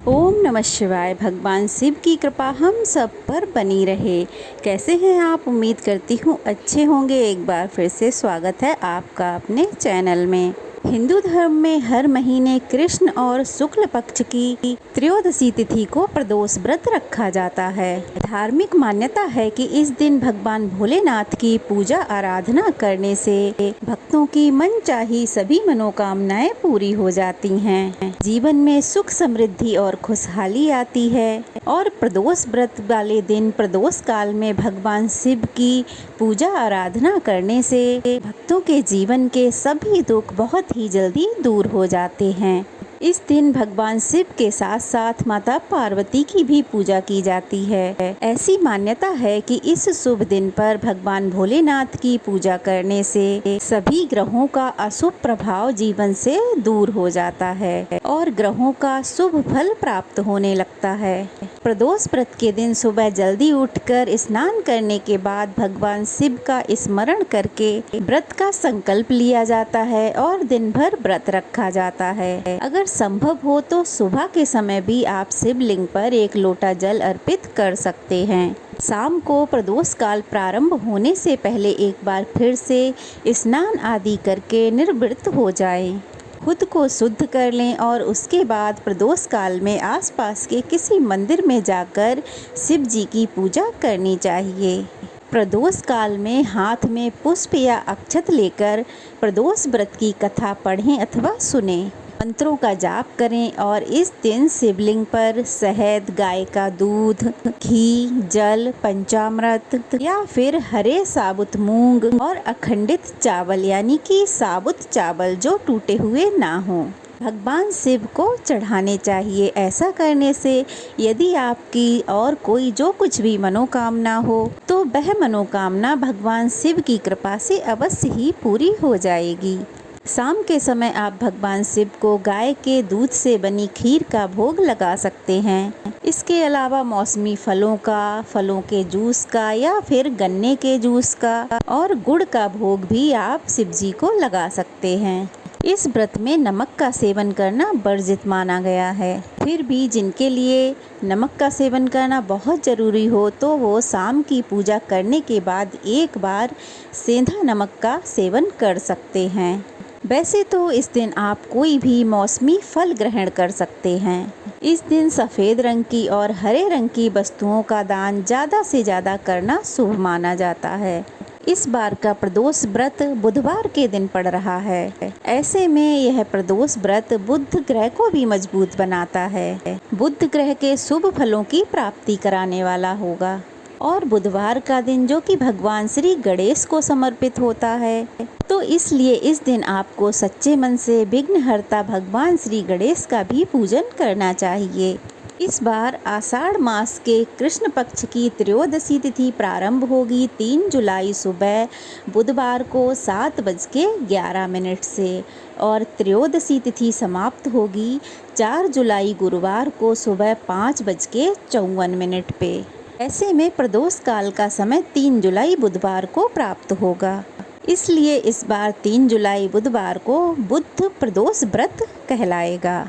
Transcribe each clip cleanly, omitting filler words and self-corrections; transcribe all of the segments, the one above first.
ओम नमः शिवाय। भगवान शिव की कृपा हम सब पर बनी रहे। कैसे हैं आप? उम्मीद करती हूँ अच्छे होंगे। एक बार फिर से स्वागत है आपका अपने चैनल में। हिंदू धर्म में हर महीने कृष्ण और शुक्ल पक्ष की त्रयोदशी तिथि को प्रदोष व्रत रखा जाता है। धार्मिक मान्यता है कि इस दिन भगवान भोलेनाथ की पूजा आराधना करने से भक्तों की मनचाही सभी मनोकामनाएं पूरी हो जाती हैं। जीवन में सुख समृद्धि और खुशहाली आती है। और प्रदोष व्रत वाले दिन प्रदोष काल में भगवान शिव की पूजा आराधना करने से भक्तों के जीवन के सभी दुख बहुत ही जल्दी दूर हो जाते हैं। इस दिन भगवान शिव के साथ साथ माता पार्वती की भी पूजा की जाती है। ऐसी मान्यता है कि इस शुभ दिन पर भगवान भोलेनाथ की पूजा करने से सभी ग्रहों का अशुभ प्रभाव जीवन से दूर हो जाता है और ग्रहों का शुभ फल प्राप्त होने लगता है। प्रदोष व्रत के दिन सुबह जल्दी उठकर स्नान करने के बाद भगवान शिव का स्मरण करके व्रत का संकल्प लिया जाता है और दिन भर व्रत रखा जाता है। अगर संभव हो तो सुबह के समय भी आप शिवलिंग पर एक लोटा जल अर्पित कर सकते हैं। शाम को प्रदोष काल प्रारंभ होने से पहले एक बार फिर से स्नान आदि करके निर्वृत्त हो जाएं। खुद को शुद्ध कर लें और उसके बाद प्रदोष काल में आसपास के किसी मंदिर में जाकर शिव जी की पूजा करनी चाहिए। प्रदोष काल में हाथ में पुष्प या अक्षत लेकर प्रदोष व्रत की कथा पढ़ें अथवा सुनें। मंत्रों का जाप करें और इस दिन शिवलिंग पर शहद, गाय का दूध, घी, जल, पंचामृत या फिर हरे साबुत मूंग और अखंडित चावल यानी कि साबुत चावल जो टूटे हुए ना हो, भगवान शिव को चढ़ाने चाहिए। ऐसा करने से यदि आपकी और कोई जो कुछ भी मनोकामना हो तो वह मनोकामना भगवान शिव की कृपा से अवश्य ही पूरी हो जाएगी। शाम के समय आप भगवान शिव को गाय के दूध से बनी खीर का भोग लगा सकते हैं। इसके अलावा मौसमी फलों का, फलों के जूस का या फिर गन्ने के जूस का और गुड़ का भोग भी आप शिव जी को लगा सकते हैं। इस व्रत में नमक का सेवन करना वर्जित माना गया है। फिर भी जिनके लिए नमक का सेवन करना बहुत ज़रूरी हो तो वो शाम की पूजा करने के बाद एक बार सेंधा नमक का सेवन कर सकते हैं। वैसे तो इस दिन आप कोई भी मौसमी फल ग्रहण कर सकते हैं। इस दिन सफ़ेद रंग की और हरे रंग की वस्तुओं का दान ज़्यादा से ज़्यादा करना शुभ माना जाता है। इस बार का प्रदोष व्रत बुधवार के दिन पड़ रहा है। ऐसे में यह प्रदोष व्रत बुध ग्रह को भी मजबूत बनाता है। बुध ग्रह के शुभ फलों की प्राप्ति कराने वाला होगा और बुधवार का दिन जो कि भगवान श्री गणेश को समर्पित होता है, तो इसलिए इस दिन आपको सच्चे मन से विघ्नहर्ता भगवान श्री गणेश का भी पूजन करना चाहिए। इस बार आषाढ़ मास के कृष्ण पक्ष की त्रयोदशी तिथि प्रारंभ होगी 3 जुलाई सुबह बुधवार को 7:11 से और त्रयोदशी तिथि समाप्त होगी 4 जुलाई गुरुवार को सुबह 5:54 पे। ऐसे में प्रदोष काल का समय 3 जुलाई बुधवार को प्राप्त होगा। इसलिए इस बार 3 जुलाई बुधवार को बुध प्रदोष व्रत कहलाएगा।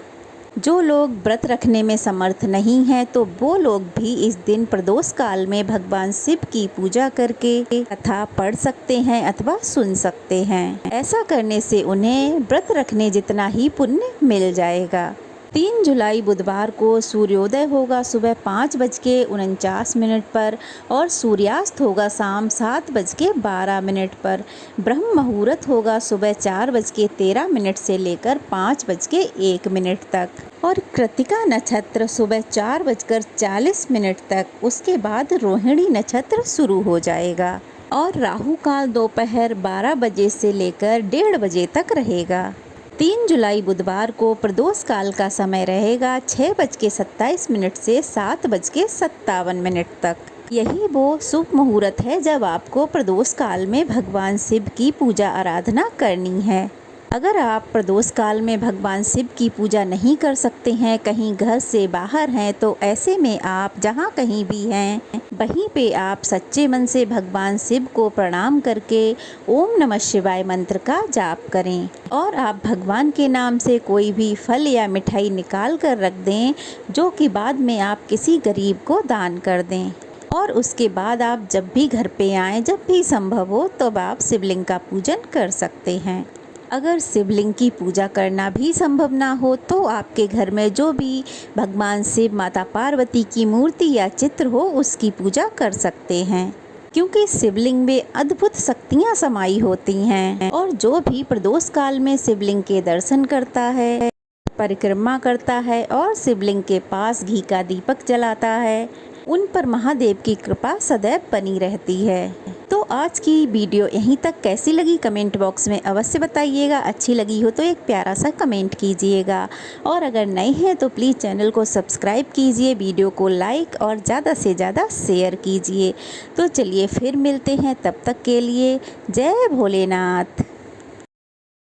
जो लोग व्रत रखने में समर्थ नहीं हैं तो वो लोग भी इस दिन प्रदोष काल में भगवान शिव की पूजा करके कथा पढ़ सकते हैं अथवा सुन सकते हैं। ऐसा करने से उन्हें व्रत रखने जितना ही पुण्य मिल जाएगा। 3 जुलाई बुधवार को सूर्योदय होगा सुबह 5:49 पर और सूर्यास्त होगा शाम 7:12 पर। ब्रह्म मुहूर्त होगा सुबह 4:13 से लेकर 5:01 तक और कृत्तिका नक्षत्र सुबह 4:40 तक। उसके बाद रोहिणी नक्षत्र शुरू हो जाएगा और राहु काल दोपहर 12 बजे से लेकर 1:30 बजे तक रहेगा। 3 जुलाई बुधवार को प्रदोष काल का समय रहेगा 6:27 से 7:57 तक। यही वो शुभ मुहूर्त है जब आपको प्रदोष काल में भगवान शिव की पूजा आराधना करनी है। अगर आप प्रदोष काल में भगवान शिव की पूजा नहीं कर सकते हैं, कहीं घर से बाहर हैं, तो ऐसे में आप जहाँ कहीं भी हैं वहीं पे आप सच्चे मन से भगवान शिव को प्रणाम करके ओम नमः शिवाय मंत्र का जाप करें और आप भगवान के नाम से कोई भी फल या मिठाई निकाल कर रख दें, जो कि बाद में आप किसी गरीब को दान कर दें। और उसके बाद आप जब भी घर पे आएँ, जब भी संभव हो, तब आप शिवलिंग का पूजन कर सकते हैं। अगर शिवलिंग की पूजा करना भी संभव ना हो तो आपके घर में जो भी भगवान शिव, माता पार्वती की मूर्ति या चित्र हो, उसकी पूजा कर सकते हैं, क्योंकि शिवलिंग में अद्भुत शक्तियाँ समाई होती हैं। और जो भी प्रदोष काल में शिवलिंग के दर्शन करता है, परिक्रमा करता है और शिवलिंग के पास घी का दीपक जलाता है, उन पर महादेव की कृपा सदैव बनी रहती है। तो आज की वीडियो यहीं तक। कैसी लगी कमेंट बॉक्स में अवश्य बताइएगा। अच्छी लगी हो तो एक प्यारा सा कमेंट कीजिएगा और अगर नए हैं तो प्लीज़ चैनल को सब्सक्राइब कीजिए, वीडियो को लाइक और ज़्यादा से ज़्यादा शेयर कीजिए। तो चलिए फिर मिलते हैं, तब तक के लिए जय भोलेनाथ।